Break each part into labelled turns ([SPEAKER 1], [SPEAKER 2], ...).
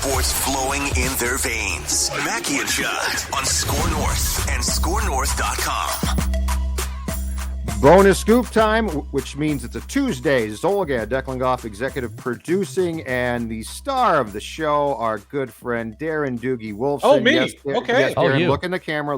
[SPEAKER 1] sports flowing in their veins. Mackey and Judd on Score North and ScoreNorth.com.
[SPEAKER 2] Bonus scoop time, which means it's a Tuesday. Zolga, Declan Goff, executive producing, and the star of the show, our good friend Darren Doogie Wolfson.
[SPEAKER 3] Oh, me?
[SPEAKER 2] Yes,
[SPEAKER 3] Okay.
[SPEAKER 2] Yes, Darren,
[SPEAKER 4] you.
[SPEAKER 2] look in the camera,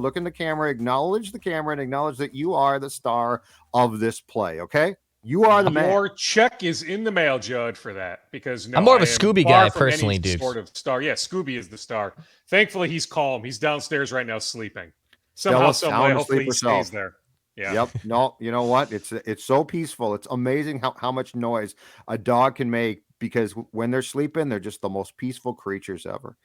[SPEAKER 2] acknowledge the camera, and acknowledge that you are the star of this play, okay? You are the man.
[SPEAKER 3] Your check is in the mail, Judd, for that. Because no,
[SPEAKER 4] I'm more of a
[SPEAKER 3] I am
[SPEAKER 4] Scooby
[SPEAKER 3] far
[SPEAKER 4] guy,
[SPEAKER 3] from
[SPEAKER 4] personally,
[SPEAKER 3] any
[SPEAKER 4] Dukes.
[SPEAKER 3] sort of star. Yeah, Scooby is the star. Thankfully, he's calm. He's downstairs right now sleeping. Somehow, some way, hopefully he stays there. Yeah.
[SPEAKER 2] Yep. No, you know what? It's so peaceful. It's amazing how much noise a dog can make, because when they're sleeping, they're just the most peaceful creatures ever.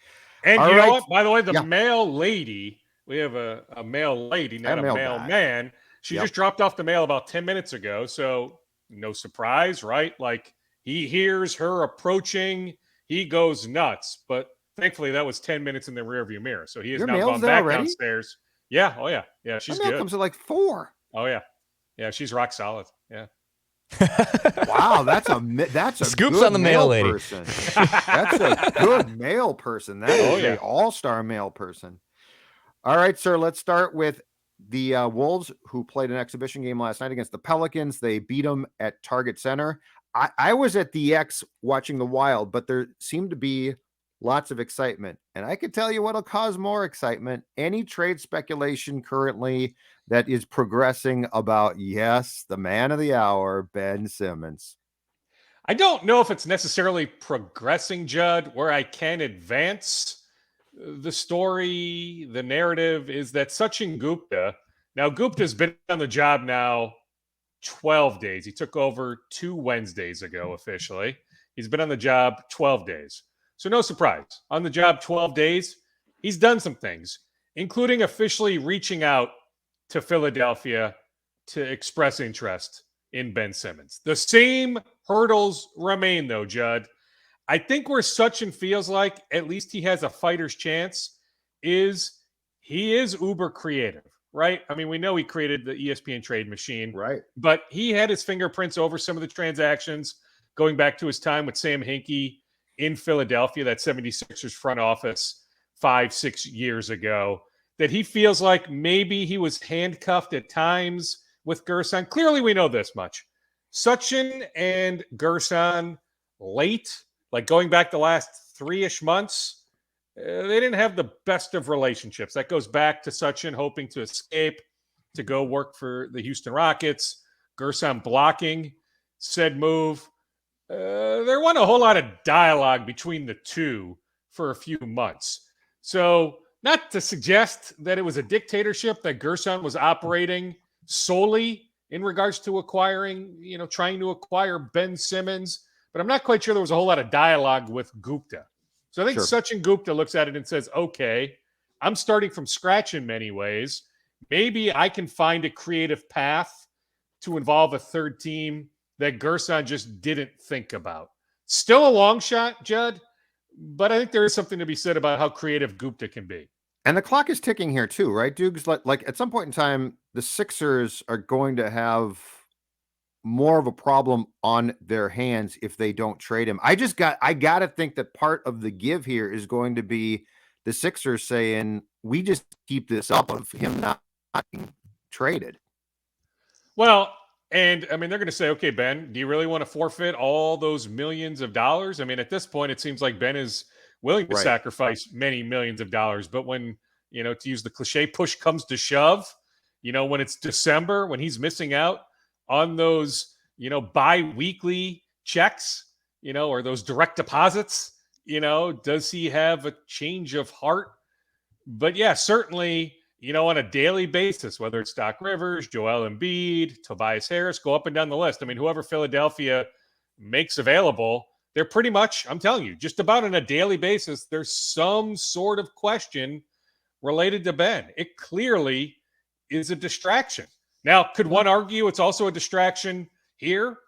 [SPEAKER 3] And
[SPEAKER 2] All
[SPEAKER 3] you
[SPEAKER 2] right.
[SPEAKER 3] know what? By the way, the
[SPEAKER 2] Yeah.
[SPEAKER 3] male lady, we have a male lady, not a male
[SPEAKER 2] guy.
[SPEAKER 3] man. She just dropped off the mail about 10 minutes ago. So no surprise, right? Like, he hears her approaching, he goes nuts. But thankfully, that was 10 minutes in the rearview mirror. So he has
[SPEAKER 2] Your
[SPEAKER 3] now
[SPEAKER 2] mail's
[SPEAKER 3] gone
[SPEAKER 2] there
[SPEAKER 3] back
[SPEAKER 2] already?
[SPEAKER 3] downstairs. Yeah. Oh, yeah. Yeah, she's
[SPEAKER 2] My mail
[SPEAKER 3] good.
[SPEAKER 2] comes at like 4.
[SPEAKER 3] Oh, yeah. Yeah, she's rock solid. Yeah.
[SPEAKER 2] Wow, that's a
[SPEAKER 4] Scoops
[SPEAKER 2] good
[SPEAKER 4] on the mail lady.
[SPEAKER 2] person. That's a good mail person. That is
[SPEAKER 3] yeah.
[SPEAKER 2] an all-star mail person. All right, sir. Let's start with the Wolves, who played an exhibition game last night against the Pelicans. They beat them at Target Center. I was at the X watching the Wild, but there seemed to be lots of excitement, and I could tell you what'll cause more excitement: any trade speculation currently that is progressing about, yes, the man of the hour, Ben Simmons.
[SPEAKER 3] I don't know if it's necessarily progressing, Judd, where I can advance the story. The narrative is that Sachin Gupta, now Gupta's been on the job now 12 days. He took over 2 Wednesdays ago officially. He's been on the job 12 days. So no surprise. On the job 12 days, he's done some things, including officially reaching out to Philadelphia to express interest in Ben Simmons. The same hurdles remain, though, Judd. I think where Sachin feels like at least he has a fighter's chance is he is uber creative, right? I mean, we know he created the ESPN trade machine,
[SPEAKER 2] Right.
[SPEAKER 3] but he had his fingerprints over some of the transactions going back to his time with Sam Hinkie in Philadelphia, that 76ers front office 5-6 years ago, that he feels like maybe he was handcuffed at times with Gerson. Clearly, we know this much. Sachin and Gerson late, like going back the last 3-ish months, they didn't have the best of relationships. That goes back to Sachin hoping to escape, to go work for the Houston Rockets, Gerson blocking said move. There wasn't a whole lot of dialogue between the two for a few months. So, not to suggest that it was a dictatorship, that Gerson was operating solely in regards to acquiring, trying to acquire Ben Simmons, but I'm not quite sure there was a whole lot of dialogue with Gupta. So I think Sachin Gupta looks at it and says, okay, I'm starting from scratch in many ways. Maybe I can find a creative path to involve a third team that Gerson just didn't think about. Still a long shot, Judd, but I think there is something to be said about how creative Gupta can be.
[SPEAKER 2] And the clock is ticking here too, right, Dukes? Like at some point in time, the Sixers are going to have more of a problem on their hands if they don't trade him. I got to think that part of the give here is going to be the Sixers saying, we just keep this up of him not being traded.
[SPEAKER 3] Well, and I mean, they're going to say, okay, Ben, do you really want to forfeit all those millions of dollars? I mean, at this point, it seems like Ben is willing to sacrifice many millions of dollars. But when, to use the cliche, push comes to shove, when it's December, when he's missing out on those, bi-weekly checks, or those direct deposits, does he have a change of heart? But yeah, certainly, on a daily basis, whether it's Doc Rivers, Joel Embiid, Tobias Harris, go up and down the list. I mean, whoever Philadelphia makes available, they're pretty much, I'm telling you, just about on a daily basis, there's some sort of question related to Ben. It clearly is a distraction. Now, could one argue it's also a distraction here?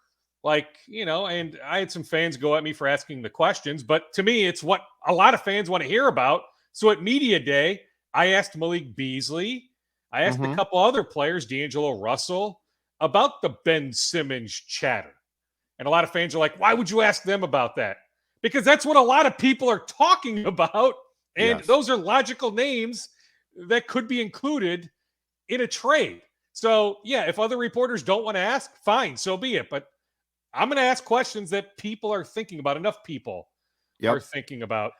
[SPEAKER 3] Like, and I had some fans go at me for asking the questions, but to me, it's what a lot of fans want to hear about. So at Media Day, I asked Malik Beasley, I asked a couple other players, D'Angelo Russell, about the Ben Simmons chatter. And a lot of fans are like, why would you ask them about that? because that's what a lot of people are talking about. And
[SPEAKER 2] Yes.
[SPEAKER 3] those are logical names that could be included in a trade. So, yeah, if other reporters don't want to ask, fine, so be it. But I'm going to ask questions that people are thinking about. Enough people are thinking about.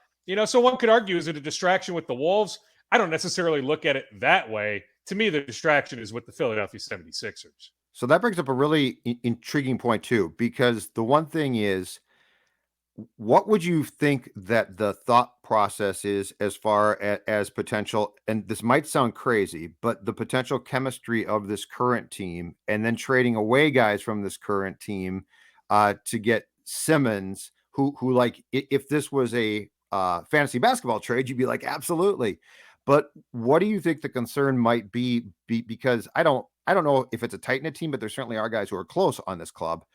[SPEAKER 3] So one could argue, is it a distraction with the Wolves? I don't necessarily look at it that way. To me, the distraction is with the Philadelphia 76ers.
[SPEAKER 2] So that brings up a really intriguing point too, because the one thing is, what would you think that the thought process is as far as potential, and this might sound crazy, but the potential chemistry of this current team, and then trading away guys from this current team to get Simmons, who like, if this was a fantasy basketball trade, you'd be like, absolutely. But what do you think the concern might be? Because I don't know if it's a tight knit team, but there certainly are guys who are close on this club.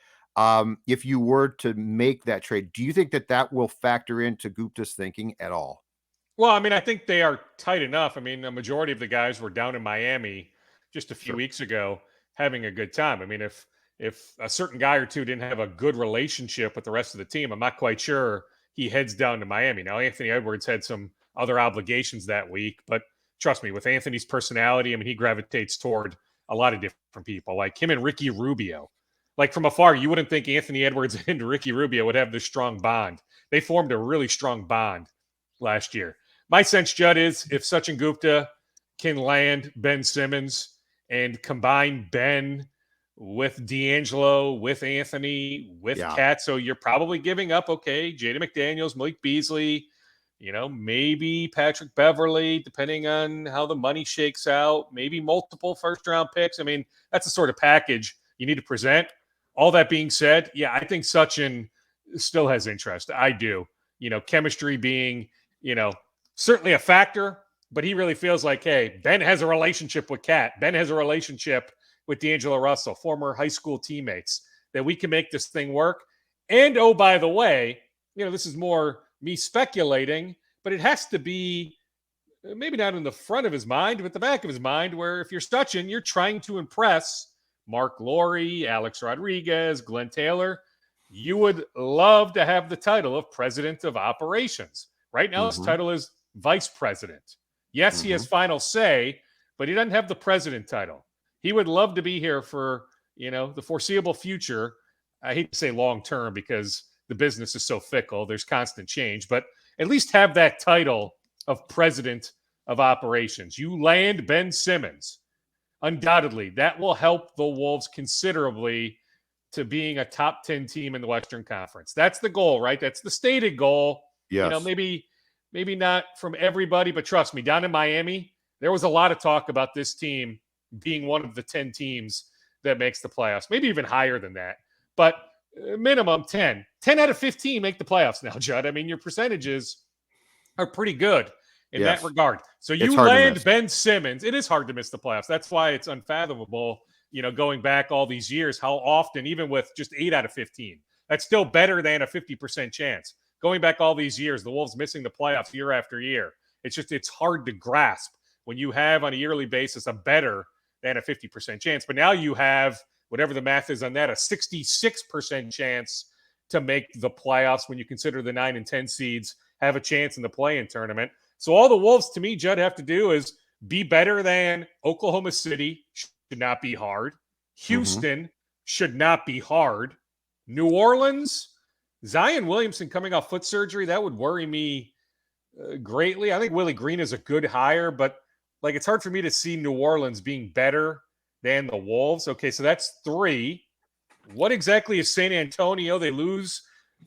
[SPEAKER 2] If you were to make that trade, do you think that will factor into Gupta's thinking at all?
[SPEAKER 3] Well, I mean, I think they are tight enough. I mean, a majority of the guys were down in Miami just a few weeks ago having a good time. I mean, if a certain guy or two didn't have a good relationship with the rest of the team, I'm not quite sure he heads down to Miami. Now, Anthony Edwards had some other obligations that week, but trust me, with Anthony's personality, I mean, he gravitates toward a lot of different people, like him and Ricky Rubio. Like from afar, you wouldn't think Anthony Edwards and Ricky Rubio would have this strong bond. They formed a really strong bond last year. My sense, Judd, is if Sachin Gupta can land Ben Simmons and combine Ben with D'Angelo, with Anthony, with Cat, so you're probably giving up, Jaden McDaniels, Malik Beasley, maybe Patrick Beverly, depending on how the money shakes out, maybe multiple first-round picks. I mean, that's the sort of package you need to present. All that being said, yeah, I think Sachin still has interest. I do. Chemistry being, certainly a factor, but he really feels like, hey, Ben has a relationship with Cat. Ben has a relationship with D'Angelo Russell, former high school teammates, that we can make this thing work. And, oh, by the way, this is more me speculating, but it has to be maybe not in the front of his mind, but the back of his mind, where if you're Sachin, you're trying to impress Mark Lowry, Alex Rodriguez, Glenn Taylor. You would love to have the title of president of operations. Right now, his title is vice president. Yes, he has final say, but he doesn't have the president title. He would love to be here for, the foreseeable future. I hate to say long term because the business is so fickle. There's constant change, but at least have that title of president of operations. You land Ben Simmons. Undoubtedly, that will help the Wolves considerably to being a top 10 team in the Western Conference. That's the goal, right? That's the stated goal.
[SPEAKER 2] Yes.
[SPEAKER 3] Maybe not from everybody, but trust me, down in Miami, there was a lot of talk about this team being one of the 10 teams that makes the playoffs, maybe even higher than that. But minimum 10. 10 out of 15 make the playoffs now, Judd. I mean, your percentages are pretty good in that regard. So you land Ben Simmons. It is hard to miss the playoffs. That's why it's unfathomable, going back all these years, how often, even with just 8 out of 15, that's still better than a 50% chance. Going back all these years, the Wolves missing the playoffs year after year. It's hard to grasp when you have on a yearly basis a better than a 50% chance. But now you have, whatever the math is on that, a 66% chance to make the playoffs when you consider the 9 and 10 seeds have a chance in the play-in tournament. So all the Wolves, to me, Judd, have to do is be better than Oklahoma City. Should not be hard. Houston should not be hard. New Orleans, Zion Williamson coming off foot surgery, that would worry me greatly. I think Willie Green is a good hire, but it's hard for me to see New Orleans being better than the Wolves. Okay, so that's 3. What exactly is San Antonio? They lose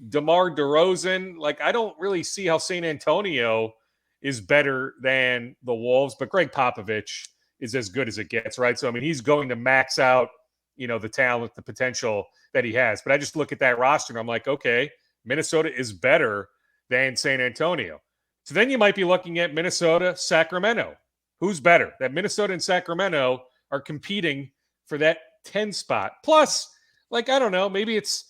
[SPEAKER 3] DeMar DeRozan. I don't really see how San Antonio is better than the Wolves, but Greg Popovich is as good as it gets, right? So, I mean, he's going to max out, the talent, the potential that he has. But I just look at that roster and I'm like, okay, Minnesota is better than San Antonio. So then you might be looking at Minnesota, Sacramento. Who's better? That Minnesota and Sacramento are competing for that 10 spot. Plus, I don't know, maybe it's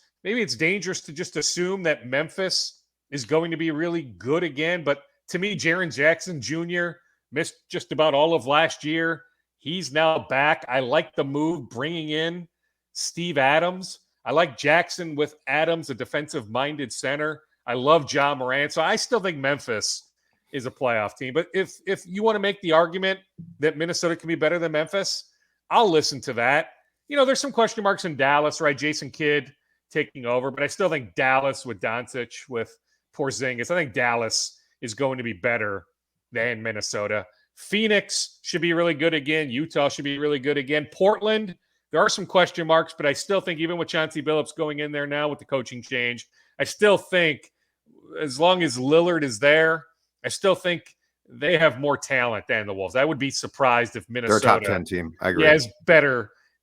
[SPEAKER 3] dangerous to just assume that Memphis is going to be really good again, but to me, Jaren Jackson Jr. missed just about all of last year. He's now back. I like the move bringing in Steve Adams. I like Jackson with Adams, a defensive-minded center. I love John Morant. So I still think Memphis is a playoff team. But if you want to make the argument that Minnesota can be better than Memphis, I'll listen to that. There's some question marks in Dallas, right? Jason Kidd taking over, but I still think Dallas with Doncic, with Porzingis, I think Dallas is going to be better than Minnesota. Phoenix should be really good again. Utah should be really good again. Portland, there are some question marks, but I still think even with Chauncey Billups going in there now with the coaching change, I still think as long as Lillard is there, I still think they have more talent than the Wolves. I would be surprised if Minnesota,
[SPEAKER 2] they're a top 10 team. I agree.
[SPEAKER 3] Yeah,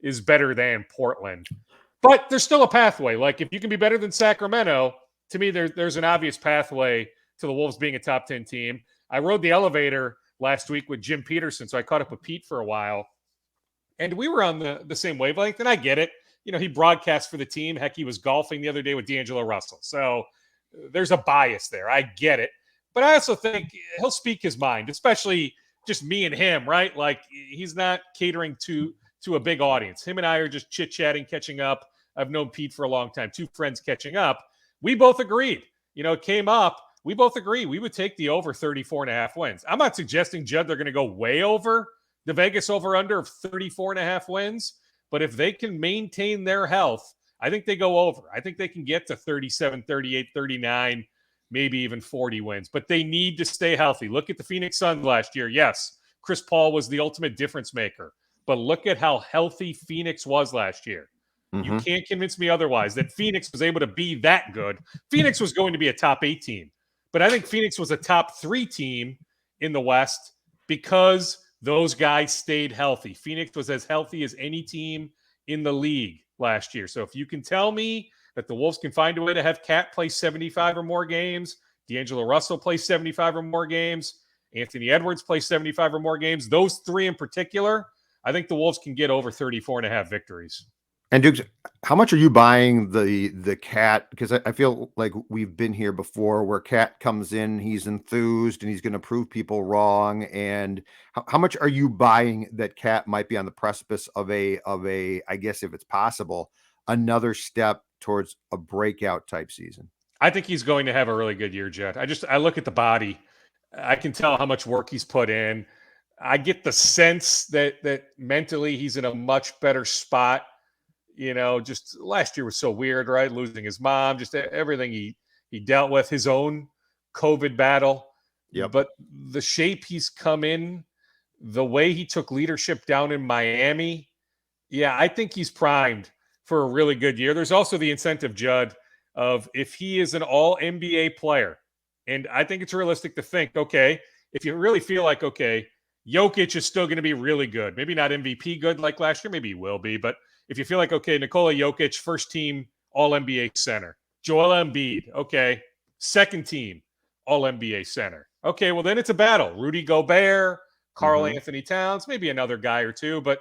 [SPEAKER 3] is better than Portland. But there's still a pathway. Like if you can be better than Sacramento, to me, there's an obvious pathway to the Wolves being a top 10 team. I rode the elevator last week with Jim Peterson, so I caught up with Pete for a while. And we were on the same wavelength, and I get it. He broadcasts for the team. Heck, he was golfing the other day with D'Angelo Russell. So there's a bias there. I get it. But I also think he'll speak his mind, especially just me and him, right? Like he's not catering to a big audience. Him and I are just chit-chatting, catching up. I've known Pete for a long time, two friends catching up. We both agreed. It came up. We both agree we would take the over 34.5 wins. I'm not suggesting, Judd, they're going to go way over the Vegas over-under of 34.5 wins. But if they can maintain their health, I think they go over. I think they can get to 37, 38, 39, maybe even 40 wins. But they need to stay healthy. Look at the Phoenix Suns last year. Yes, Chris Paul was the ultimate difference maker. But look at how healthy Phoenix was last year. You can't convince me otherwise that Phoenix was able to be that good. Phoenix was going to be a top 8 team. But I think Phoenix was a top 3 team in the West because those guys stayed healthy. Phoenix was as healthy as any team in the league last year. So if you can tell me that the Wolves can find a way to have Cat play 75 or more games, D'Angelo Russell play 75 or more games, Anthony Edwards play 75 or more games, those 3 in particular, I think the Wolves can get over 34.5 victories.
[SPEAKER 2] And Dukes, how much are you buying the Cat? Because I feel like we've been here before where Cat comes in, he's enthused and he's going to prove people wrong. And how much are you buying that Cat might be on the precipice of a, I guess if it's possible, another step towards a breakout type season?
[SPEAKER 3] I think he's going to have a really good year, Judd. I look at the body. I can tell how much work he's put in. I get the sense that mentally he's in a much better spot. Just last year was so weird, right? Losing his mom, just everything he dealt with, his own COVID battle.
[SPEAKER 2] Yep.
[SPEAKER 3] But the shape he's come in, the way he took leadership down in Miami, I think he's primed for a really good year. There's also the incentive, Judd, of if he is an all-NBA player, and I think it's realistic to think, okay, if you really feel like, okay, Jokic is still going to be really good, maybe not MVP good like last year, maybe he will be, but if you feel like, okay, Nikola Jokic, first team All-NBA center. Joel Embiid, okay, second team All-NBA center. Okay, well, then it's a battle. Rudy Gobert, Karl Anthony Towns, maybe another guy or two, but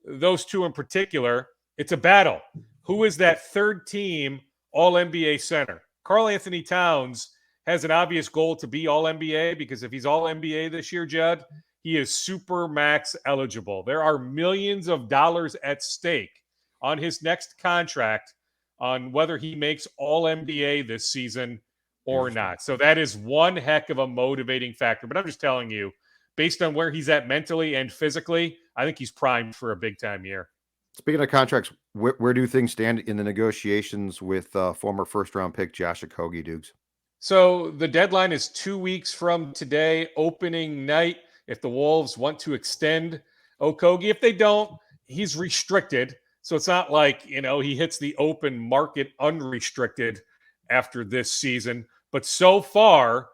[SPEAKER 3] those 2 in particular, it's a battle. Who is that third team All-NBA center? Karl Anthony Towns has an obvious goal to be All-NBA because if he's All-NBA this year, Judd, he is super max eligible. There are millions of dollars at stake on his next contract on whether he makes All-NBA this season or not. So that is one heck of a motivating factor. But I'm just telling you, based on where he's at mentally and physically, I think he's primed for a big-time year.
[SPEAKER 2] Speaking of contracts, where do things stand in the negotiations with former first-round pick Josh Okogie, Dukes?
[SPEAKER 3] So the deadline is 2 weeks from today, opening night. If the Wolves want to extend Okogie, if they don't, he's restricted. So it's not like, he hits the open market unrestricted after this season. But so far,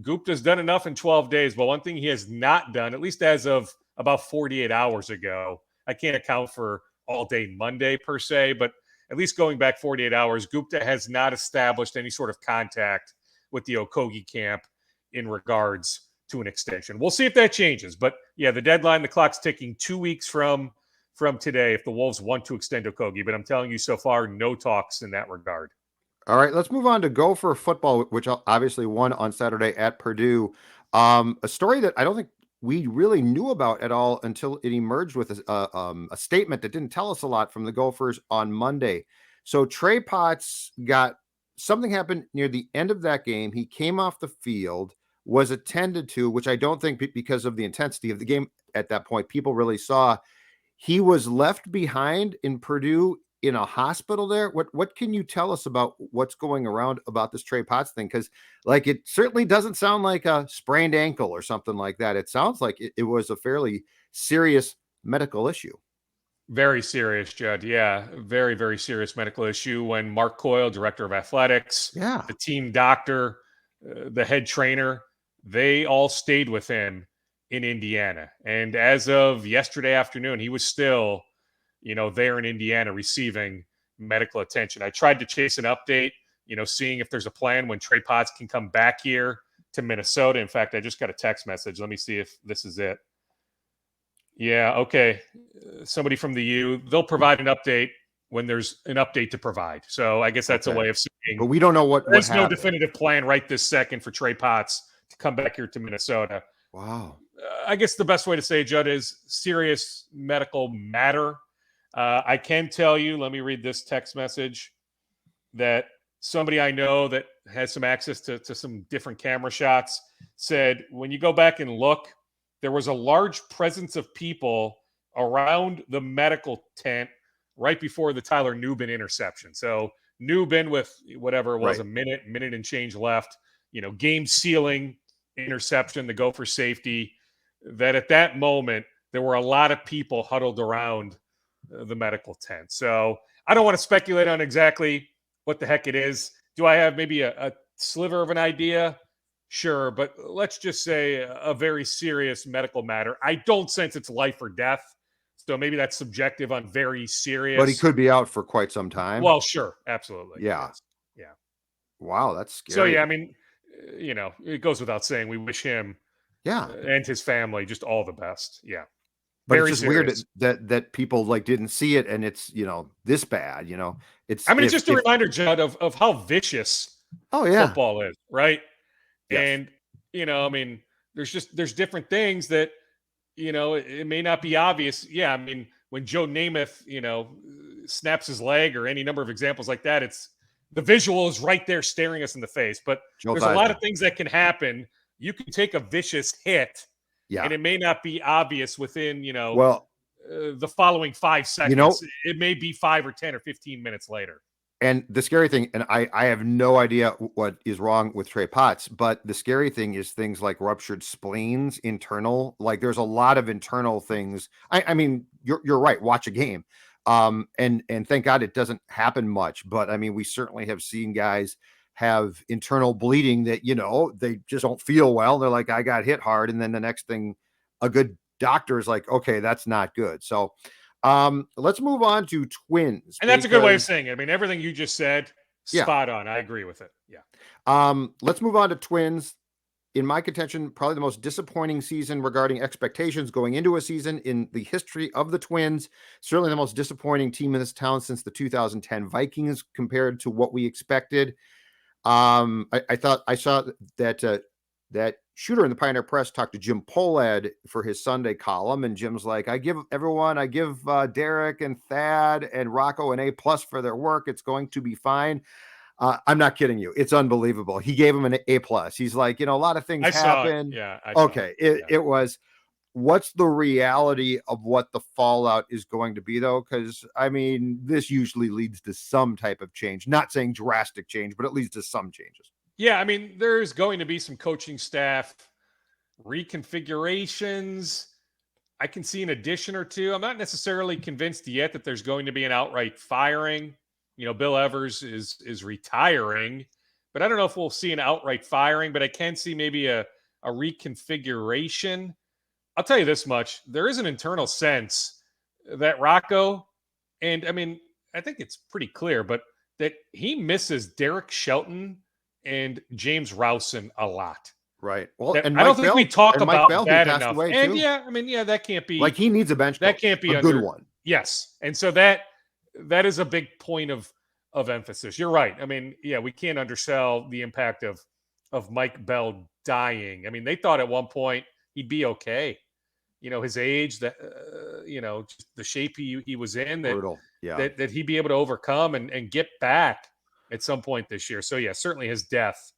[SPEAKER 3] Gupta's done enough in 12 days. But one thing he has not done, at least as of about 48 hours ago, I can't account for all day Monday per se, but at least going back 48 hours, Gupta has not established any sort of contact with the Okogie camp in regards to an extension. We'll see if that changes. But the deadline, the clock's ticking 2 weeks from today if the Wolves want to extend Okogie. But I'm telling you so far, no talks in that regard.
[SPEAKER 2] All right, let's move on to Gopher football, which obviously won on Saturday at Purdue. A story that I don't think we really knew about at all until it emerged with a statement that didn't tell us a lot from the Gophers on Monday. So Trey Potts got something happened near the end of that game. He came off the field, was attended to, which I don't think because of the intensity of the game at that point, people really saw. He was left behind in Purdue in a hospital there. What can you tell us about what's going around about this Trey Potts thing? Because like it certainly doesn't sound like a sprained ankle or something like that. It sounds like it was a fairly serious medical issue.
[SPEAKER 3] Very serious, Judd. Yeah, very, very serious medical issue. When Mark Coyle, director of athletics,
[SPEAKER 2] Yeah.
[SPEAKER 3] the team doctor, the head trainer, they all stayed with him in Indiana. And as of yesterday afternoon, he was still, there in Indiana receiving medical attention. I tried to chase an update, seeing if there's a plan when Trey Potts can come back here to Minnesota. In fact, I just got a text message. Let me see if this is it. Yeah, okay. Somebody from the U, they'll provide an update when there's an update to provide. So I guess that's a way of saying.
[SPEAKER 2] But we don't know
[SPEAKER 3] there's no definitive plan right this second for Trey Potts to come back here to Minnesota.
[SPEAKER 2] Wow.
[SPEAKER 3] I guess the best way to say, Judd, is serious medical matter. I can tell you, let me read this text message, that somebody I know that has some access to some different camera shots said, when you go back and look, there was a large presence of people around the medical tent right before the Tyler Nubin interception. So Nubin with whatever it was, a minute and change left, game sealing interception, the Gopher safety, that at that moment, there were a lot of people huddled around the medical tent. So I don't want to speculate on exactly what the heck it is. Do I have maybe a sliver of an idea? Sure, but let's just say a very serious medical matter. I don't sense it's life or death. So maybe that's subjective on very serious.
[SPEAKER 2] But he could be out for quite some time.
[SPEAKER 3] Well, sure. Absolutely.
[SPEAKER 2] Yeah.
[SPEAKER 3] Yes. Yeah.
[SPEAKER 2] Wow, that's scary.
[SPEAKER 3] So, yeah, I mean, it goes without saying we wish him and his family just all the best. Yeah.
[SPEAKER 2] But very it's just serious. Weird that people like didn't see it and it's, this bad, it's.
[SPEAKER 3] I mean, it's just a reminder, Judd, of how vicious football is, right? Yes. And, I mean, there's different things that, it may not be obvious. Yeah. I mean, when Joe Namath, snaps his leg or any number of examples like that, it's the visual is right there staring us in the face. But there's a lot of things that can happen. You can take a vicious hit and it may not be obvious within, the following 5 seconds. It may be 5 or 10 or 15 minutes later.
[SPEAKER 2] And the scary thing, and I have no idea what is wrong with Trey Potts, but the scary thing is things like ruptured spleens, internal, like there's a lot of internal things. I mean, you're right. Watch a game. And thank God it doesn't happen much, but I mean, we certainly have seen guys have internal bleeding that, they just don't feel well. They're like, I got hit hard. And then the next thing, a good doctor is like, okay, that's not good. So, let's move on to Twins.
[SPEAKER 3] And that's a good way of saying it. I mean, everything you just said, spot on. I agree with it. Yeah.
[SPEAKER 2] Let's move on to Twins. In my contention, probably the most disappointing season regarding expectations going into a season in the history of the Twins. Certainly the most disappointing team in this town since the 2010 Vikings compared to what we expected. I thought I saw that Shooter in the Pioneer Press talked to Jim Polad for his Sunday column, and Jim's like, I give Derek and Thad and Rocco an A+ for their work. It's going to be fine. I'm not kidding you. It's unbelievable. He gave him an A+. He's like, a lot of things happen.
[SPEAKER 3] Yeah.
[SPEAKER 2] It was. What's the reality of what the fallout is going to be, though? Because, I mean, this usually leads to some type of change. Not saying drastic change, but it leads to some changes.
[SPEAKER 3] Yeah, I mean, there's going to be some coaching staff reconfigurations. I can see an addition or two. I'm not necessarily convinced yet that there's going to be an outright firing. Bill Evers is retiring, but I don't know if we'll see an outright firing, but I can see maybe a reconfiguration. I'll tell you this much. There is an internal sense that Rocco, and I mean, I think it's pretty clear, but that he misses Derek Shelton and James Rowson a lot.
[SPEAKER 2] Right. Well,
[SPEAKER 3] and I don't think we talk about that enough. And that can't be
[SPEAKER 2] like he needs a bench.
[SPEAKER 3] That can't be
[SPEAKER 2] a good one.
[SPEAKER 3] Yes. And so that is a big point of emphasis. You're right. I mean, we can't undersell the impact of Mike Bell dying. I mean, they thought at one point he'd be okay. His age, that just the shape he was in, that
[SPEAKER 2] brutal.
[SPEAKER 3] that he'd be able to overcome and get back at some point this year. So yeah, certainly his death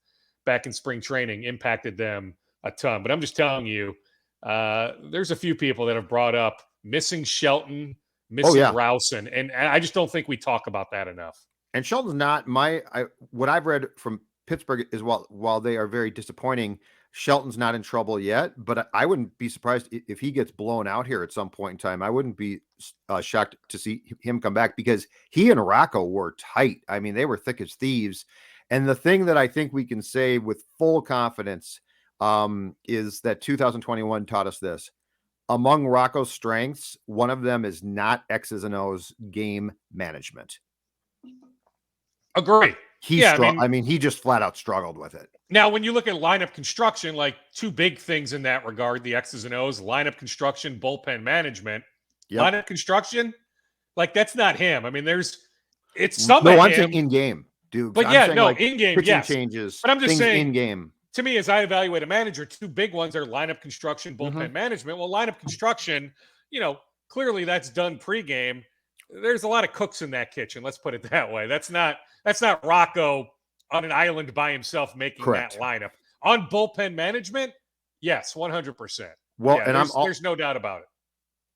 [SPEAKER 3] back in spring training impacted them a ton. But I'm just telling you, there's a few people that have brought up missing Shelton, missing Rousen, and I just don't think we talk about that enough.
[SPEAKER 2] And Shelton's not what I've read from Pittsburgh is while they are very disappointing, Shelton's not in trouble yet, but I wouldn't be surprised if he gets blown out here at some point in time. I wouldn't be shocked to see him come back because he and Rocco were tight. I mean, they were thick as thieves. And the thing that I think we can say with full confidence is that 2021 taught us this. Among Rocco's strengths, one of them is not X's and O's game management.
[SPEAKER 3] Agree.
[SPEAKER 2] I mean, he just flat out struggled with it.
[SPEAKER 3] Now, when you look at lineup construction, like two big things in that regard, the X's and O's, lineup construction, bullpen management. Yep. Lineup construction, like that's not him. I mean, it's something.
[SPEAKER 2] No, I'm saying in game, dude.
[SPEAKER 3] But in game, yes.
[SPEAKER 2] Changes.
[SPEAKER 3] But I'm just saying
[SPEAKER 2] in game.
[SPEAKER 3] To me, as I evaluate a manager, two big ones are lineup construction, bullpen management. Well, lineup construction, clearly that's done pregame. There's a lot of cooks in that kitchen. Let's put it that way. That's not Rocco on an island by himself making that lineup. On bullpen management, yes, 100%.
[SPEAKER 2] Well,
[SPEAKER 3] there's no doubt about it.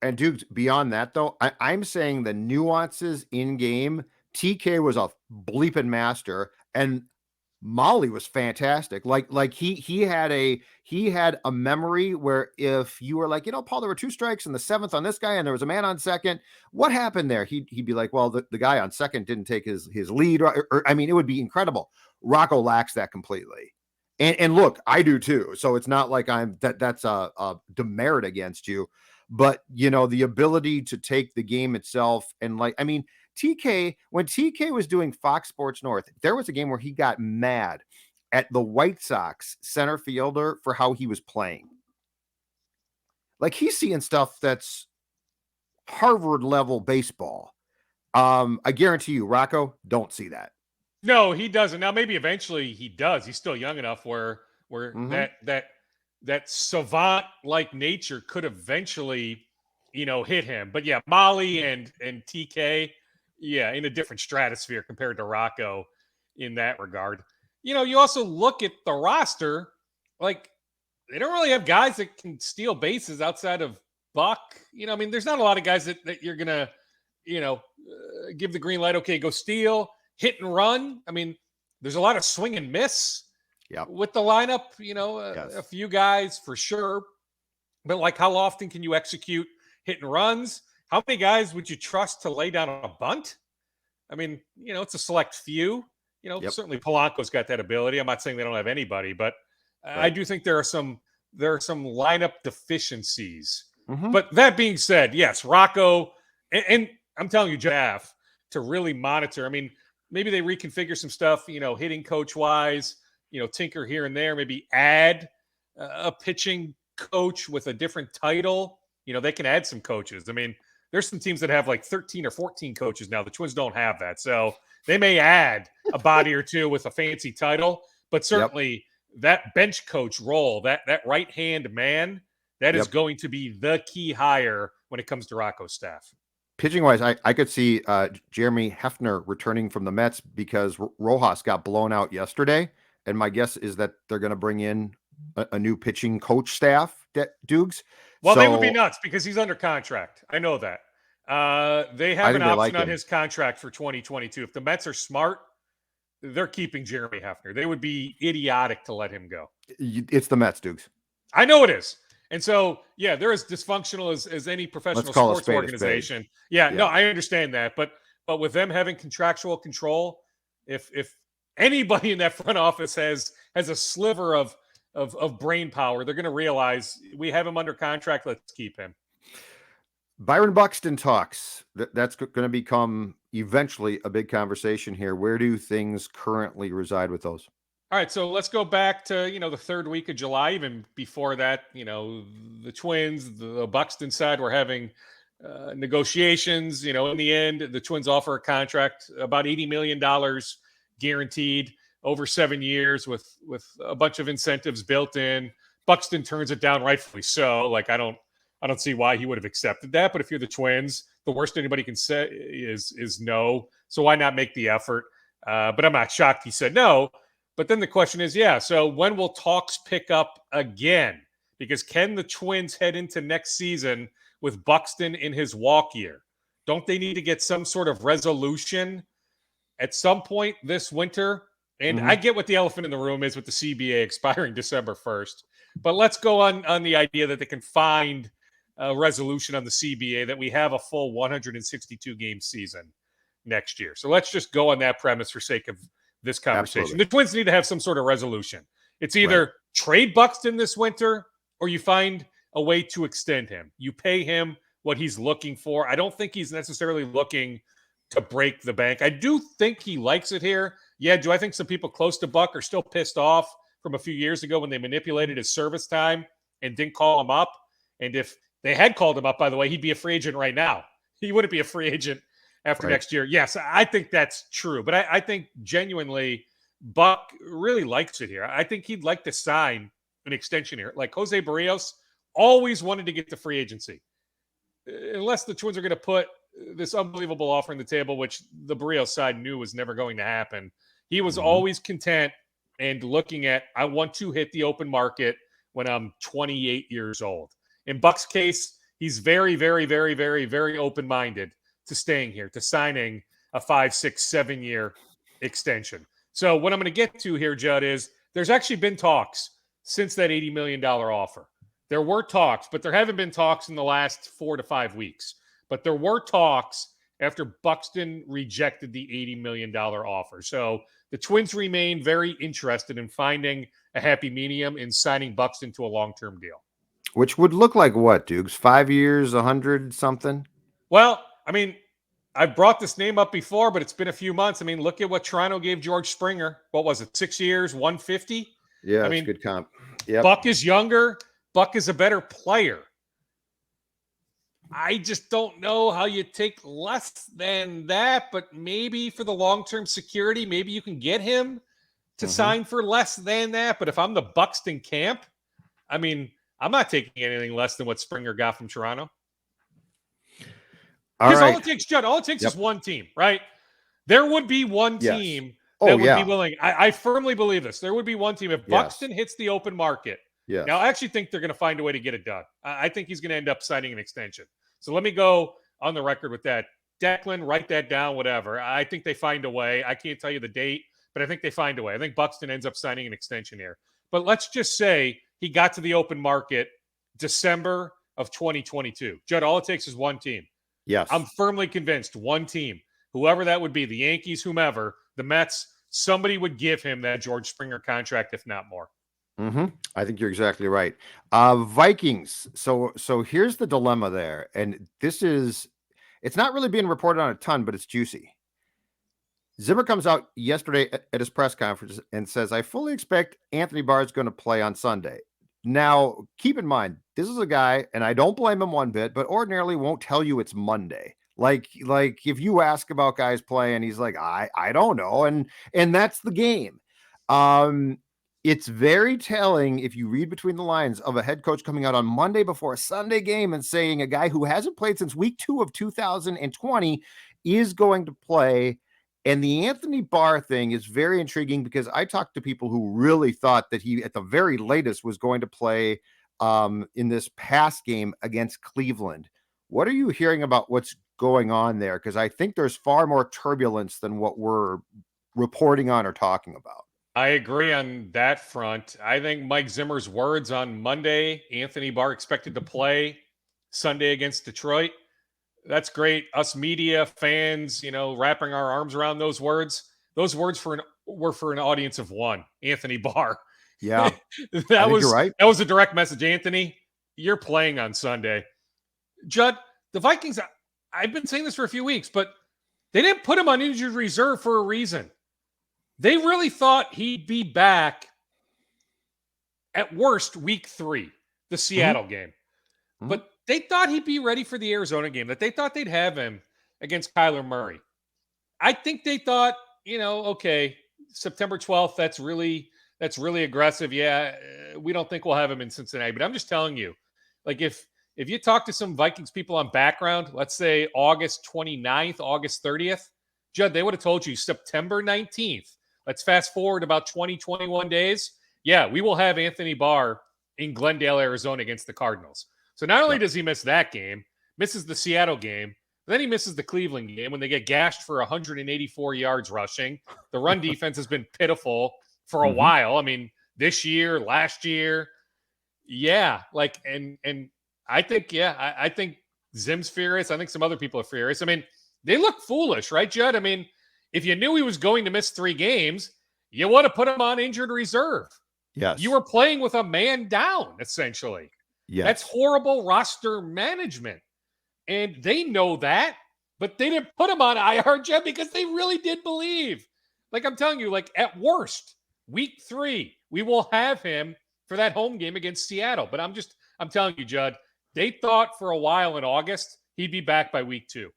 [SPEAKER 2] And dude, beyond that though, I'm saying the nuances in game. TK was a bleeping master, and Molly was fantastic. Like he had a memory where if you were like, Paul, there were 2 strikes in the 7th on this guy, and there was a man on second. What happened there? He'd be like, well, the guy on second didn't take his lead. Or I mean, it would be incredible. Rocco lacks that completely. And look, I do too. So it's not like that's a demerit against you, but the ability to take the game itself and when TK was doing Fox Sports North, there was a game where he got mad at the White Sox center fielder for how he was playing. Like he's seeing stuff that's Harvard level baseball. I guarantee you, Rocco, don't see that.
[SPEAKER 3] No, he doesn't. Now, maybe eventually he does. He's still young enough where that savant-like nature could eventually, hit him. But yeah, Molly and TK, in a different stratosphere compared to Rocco in that regard. You also look at the roster, like they don't really have guys that can steal bases outside of Buck. There's not a lot of guys that you're going to, give the green light. Okay, go steal, hit and run. There's a lot of swing and miss with the lineup, a few guys for sure. But like how often can you execute hit and runs? How many guys would you trust to lay down a bunt? It's a select few. Certainly Polanco's got that ability. I'm not saying they don't have anybody, but I do think there are some lineup deficiencies. But that being said, yes, Rocco, and I'm telling you, Jeff, to really monitor. Maybe they reconfigure some stuff, hitting coach wise, tinker here and there, maybe add a pitching coach with a different title. They can add some coaches. There's some teams that have like 13 or 14 coaches now. The Twins don't have that. So they may add a body or two with a fancy title, but certainly that bench coach role, that right-hand man, that is going to be the key hire when it comes to Rocco's staff.
[SPEAKER 2] Pitching wise, I could see Jeremy Hefner returning from the Mets because Rojas got blown out yesterday. And my guess is that they're going to bring in a new pitching coach staff, Dukes.
[SPEAKER 3] Well, they would be nuts because he's under contract. I know that. They have an option on his contract for 2022. If the Mets are smart, they're keeping Jeremy Hefner. They would be idiotic to let him go.
[SPEAKER 2] It's the Mets, Dukes.
[SPEAKER 3] I know it is. And so, they're as dysfunctional as any professional sports organization. No, I understand that. But with them having contractual control, if anybody in that front office has a sliver of brain power, they're going to realize we have him under contract. Let's keep him.
[SPEAKER 2] Byron Buxton talks. That's going to become eventually a big conversation here. Where do things currently reside with those?
[SPEAKER 3] All right, so let's go back to, the third week of July. Even before that, the Twins, the Buxton side were having negotiations. In the end, the Twins offer a contract about $80 million guaranteed over 7 years with a bunch of incentives built in. Buxton turns it down, rightfully so. Like, I don't see why he would have accepted that. But if you're the Twins, the worst anybody can say is no. So why not make the effort? But I'm not shocked he said no. But then the question is, so when will talks pick up again? Because can the Twins head into next season with Buxton in his walk year? Don't they need to get some sort of resolution at some point this winter? And I get what the elephant in the room is with the CBA expiring December 1st. But let's go on the idea that they can find a resolution on the CBA, that we have a full 162 game season next year. So let's just go on that premise for sake of this conversation.
[SPEAKER 2] Absolutely.
[SPEAKER 3] The Twins need to have some sort of resolution. It's either trade Buxton this winter or you find a way to extend him. You pay him what he's looking for. I don't think he's necessarily looking to break the bank. I do think he likes it here. Yeah, do I think some people close to Buck are still pissed off from a few years ago when they manipulated his service time and didn't call him up? And if they had called him up, by the way, he'd be a free agent right now. He wouldn't be a free agent after next year. Yes, I think that's true. But I think genuinely Buck really likes it here. I think he'd like to sign an extension here. Like Jose Barrios always wanted to get to free agency. Unless the Twins are going to put this unbelievable offer on the table, which the Barrios side knew was never going to happen. He was always content and looking at, I want to hit the open market when I'm 28 years old. In Buck's case, he's very, very, very, very, very open-minded to staying here, to signing a 5, 6, 7 year extension. So what I'm going to get to here, Judd, is there's actually been talks since that $80 million offer. There were talks, but there haven't been talks in the last 4 to 5 weeks. But there were talks after Buxton rejected the $80 million offer. So the Twins remain very interested in finding a happy medium in signing Buxton to a long-term deal.
[SPEAKER 2] Which would look like what, Dukes? 5 years, 100 something?
[SPEAKER 3] Well, I mean, I've brought this name up before, but it's been a few months. I mean, look at what Toronto gave George Springer. What was it, 6 years, 150?
[SPEAKER 2] Yeah,
[SPEAKER 3] I mean,
[SPEAKER 2] good comp. Yep.
[SPEAKER 3] Buck is younger. Buck is a better player. I just don't know how you take less than that, but maybe for the long-term security, maybe you can get him to sign for less than that. But if I'm the Buxton camp, I mean, I'm not taking anything less than what Springer got from Toronto. Because all it takes, Judd, is one team, right? There would be one team that would be willing. I firmly believe this. There would be one team. If Buxton hits the open market, now I actually think they're going to find a way to get it done. I think he's going to end up signing an extension. So let me go on the record with that. Declan, write that down, whatever. I think they find a way. I can't tell you the date, but I think they find a way. I think Buxton ends up signing an extension here. But let's just say he got to the open market December of 2022. Judd, all it takes is one team.
[SPEAKER 2] Yes.
[SPEAKER 3] I'm firmly convinced one team, whoever that would be, the Yankees, whomever, the Mets, somebody would give him that George Springer contract, if not more.
[SPEAKER 2] I think you're exactly right. Vikings. So here's the dilemma there. And it's not really being reported on a ton, but it's juicy. Zimmer comes out yesterday at his press conference and says, I fully expect Anthony Barr is going to play on Sunday. Now, keep in mind, this is a guy, and I don't blame him one bit, but ordinarily won't tell you it's Monday. Like if you ask about guys playing, he's like, I don't know. And that's the game. It's very telling if you read between the lines of a head coach coming out on Monday before a Sunday game and saying a guy who hasn't played since week 2 of 2020 is going to play. And the Anthony Barr thing is very intriguing because I talked to people who really thought that he, at the very latest, was going to play in this past game against Cleveland. What are you hearing about what's going on there? Because I think there's far more turbulence than what we're reporting on or talking about.
[SPEAKER 3] I agree on that front. I think Mike Zimmer's words on Monday, Anthony Barr expected to play Sunday against Detroit. That's great. Us media fans, wrapping our arms around those words. Those words were for an audience of one. Anthony Barr.
[SPEAKER 2] Yeah,
[SPEAKER 3] that was
[SPEAKER 2] right.
[SPEAKER 3] That was a direct message. Anthony, you're playing on Sunday. Judd, the Vikings. I've been saying this for a few weeks, but they didn't put him on injured reserve for a reason. They really thought he'd be back at worst week 3, the Seattle game. But they thought he'd be ready for the Arizona game, that they thought they'd have him against Kyler Murray. I think they thought, okay, September 12th, that's really aggressive. Yeah, we don't think we'll have him in Cincinnati. But I'm just telling you, like if you talk to some Vikings people on background, let's say August 29th, August 30th, Judd, they would have told you September 19th. Let's fast forward about 21 days. Yeah, we will have Anthony Barr in Glendale, Arizona against the Cardinals. So not only does he miss that game, misses the Seattle game, but then he misses the Cleveland game when they get gashed for 184 yards rushing. The run defense has been pitiful for a while. I mean, this year, last year. Yeah, like, and I think, I think Zim's furious. I think some other people are furious. I mean, they look foolish, right, Judd? I mean, if you knew he was going to miss 3 games, you would have put him on injured reserve.
[SPEAKER 2] Yes.
[SPEAKER 3] You were playing with a man down, essentially.
[SPEAKER 2] Yes.
[SPEAKER 3] That's horrible roster management. And they know that, but they didn't put him on IR, Judd, because they really did believe. Like I'm telling you, like at worst, week 3, we will have him for that home game against Seattle. But I'm telling you, Judd, they thought for a while in August he'd be back by week 2.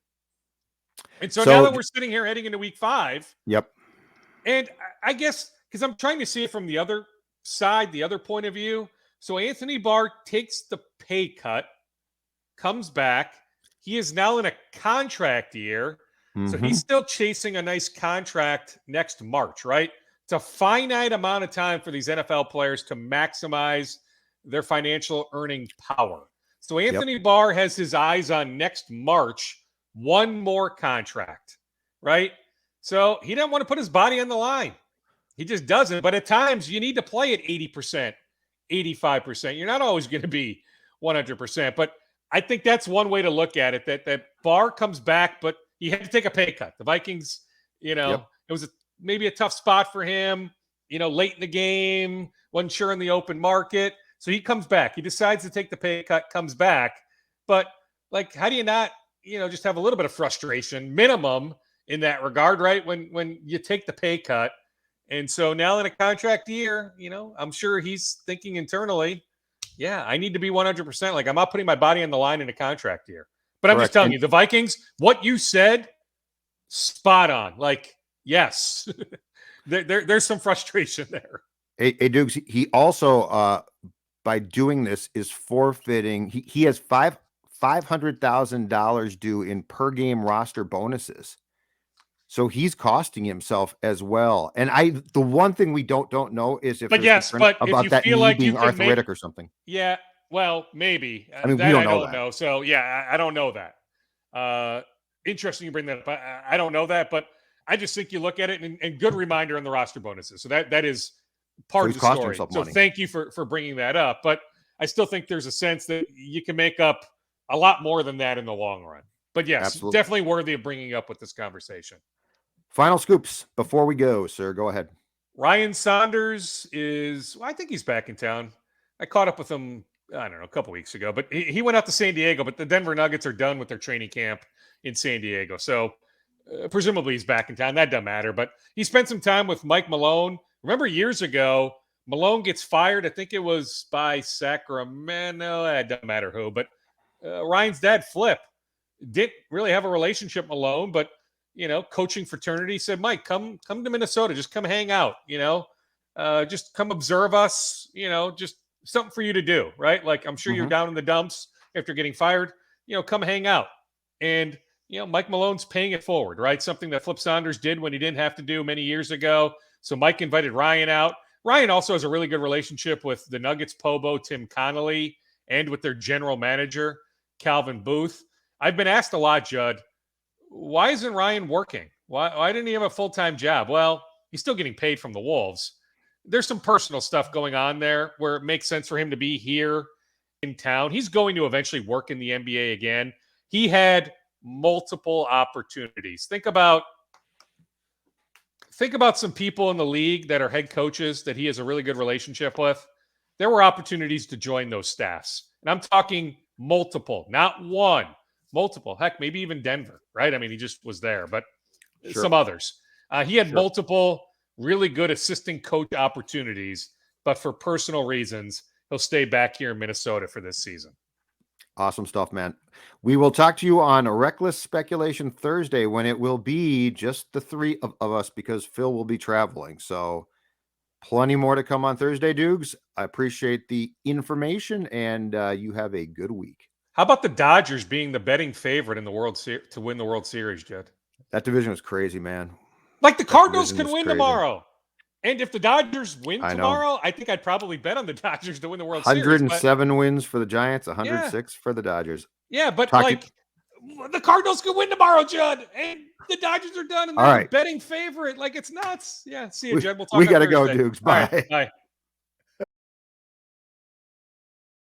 [SPEAKER 3] And so now that we're sitting here heading into week 5.
[SPEAKER 2] Yep.
[SPEAKER 3] And I guess because I'm trying to see it from the other side, the other point of view. So Anthony Barr takes the pay cut, comes back. He is now in a contract year. So he's still chasing a nice contract next March, right? It's a finite amount of time for these NFL players to maximize their financial earning power. So Anthony Barr has his eyes on next March, one more contract, right? So he doesn't want to put his body on the line. He just doesn't. But at times you need to play at 80%, 85%. You're not always going to be 100%. But I think that's one way to look at it, that Barr comes back, but he had to take a pay cut. The Vikings, it was maybe a tough spot for him, late in the game, wasn't sure in the open market. So he comes back. He decides to take the pay cut, comes back. But, like, how do you not, just have a little bit of frustration, minimum, in that regard, right? When you take the pay cut. And so now in a contract year, I'm sure he's thinking internally, yeah, I need to be 100%. Like, I'm not putting my body on the line in a contract year. But I'm just telling you, the Vikings, what you said, spot on. Like, yes, there's some frustration there.
[SPEAKER 2] Hey, Dukes, he also, by doing this, is forfeiting. He has $500,000 due in per game roster bonuses. So he's costing himself as well. And the one thing we don't know is if
[SPEAKER 3] if you
[SPEAKER 2] that
[SPEAKER 3] feel like
[SPEAKER 2] being
[SPEAKER 3] you can
[SPEAKER 2] arthritic or something.
[SPEAKER 3] Yeah, well, maybe.
[SPEAKER 2] I mean,
[SPEAKER 3] that
[SPEAKER 2] we don't
[SPEAKER 3] I
[SPEAKER 2] know
[SPEAKER 3] don't
[SPEAKER 2] that.
[SPEAKER 3] know. So yeah, I don't know that. Interesting you bring that up. I don't know that, but I just think you look at it and good reminder on the roster bonuses. So that is part of the story. So thank you for bringing that up. But I still think there's a sense that you can make up a lot more than that in the long run. But yes,
[SPEAKER 2] Absolutely.
[SPEAKER 3] Definitely worthy of bringing up with this conversation.
[SPEAKER 2] Final scoops before we go, sir. Go ahead.
[SPEAKER 3] Ryan Saunders I think he's back in town. I caught up with him, I don't know, a couple weeks ago, but he went out to San Diego, but the Denver Nuggets are done with their training camp in San Diego. So presumably he's back in town. That doesn't matter, but he spent some time with Mike Malone. Remember years ago, Malone gets fired. I think it was by Sacramento. It doesn't matter who, but Ryan's dad, Flip, didn't really have a relationship with Malone, but coaching fraternity said, Mike, come to Minnesota. Just come hang out, just come observe us, just something for you to do, right? Like, I'm sure you're down in the dumps after getting fired, come hang out. And, Mike Malone's paying it forward, right? Something that Flip Saunders did when he didn't have to do many years ago. So Mike invited Ryan out. Ryan also has a really good relationship with the Nuggets Pobo, Tim Connolly, and with their general manager, Calvin Booth. I've been asked a lot, Judd, why isn't Ryan working? Why didn't he have a full-time job? Well, he's still getting paid from the Wolves. There's some personal stuff going on there where it makes sense for him to be here in town. He's going to eventually work in the NBA again. He had multiple opportunities. Think about some people in the league that are head coaches that he has a really good relationship with. There were opportunities to join those staffs. And I'm talking multiple, not one. Multiple, heck, maybe even Denver, right? I mean, he just was there, but some others. He had multiple really good assistant coach opportunities, but for personal reasons, he'll stay back here in Minnesota for this season.
[SPEAKER 2] Awesome stuff, man. We will talk to you on Reckless Speculation Thursday when it will be just the three of us because Phil will be traveling. So plenty more to come on Thursday, Dukes. I appreciate the information, and you have a good week.
[SPEAKER 3] How about the Dodgers being the betting favorite in the to win the World Series, Judd?
[SPEAKER 2] That division was crazy, man.
[SPEAKER 3] Like the
[SPEAKER 2] That
[SPEAKER 3] Cardinals
[SPEAKER 2] division
[SPEAKER 3] can
[SPEAKER 2] was
[SPEAKER 3] win
[SPEAKER 2] crazy.
[SPEAKER 3] tomorrow. And if the Dodgers win
[SPEAKER 2] I know.
[SPEAKER 3] tomorrow, I think I'd probably bet on the Dodgers to win the World Series.
[SPEAKER 2] 107 wins for the Giants, 106 for the Dodgers.
[SPEAKER 3] Yeah, but
[SPEAKER 2] Talking-
[SPEAKER 3] like the Cardinals could win tomorrow, Judd, and the Dodgers are done, and
[SPEAKER 2] All
[SPEAKER 3] they're
[SPEAKER 2] right.
[SPEAKER 3] betting favorite. Like it's nuts. Yeah, see you, Judd. We'll talk.
[SPEAKER 2] We
[SPEAKER 3] on
[SPEAKER 2] got to go,
[SPEAKER 3] Thursday.
[SPEAKER 2] Dukes.
[SPEAKER 3] All right,
[SPEAKER 2] Bye.
[SPEAKER 3] bye.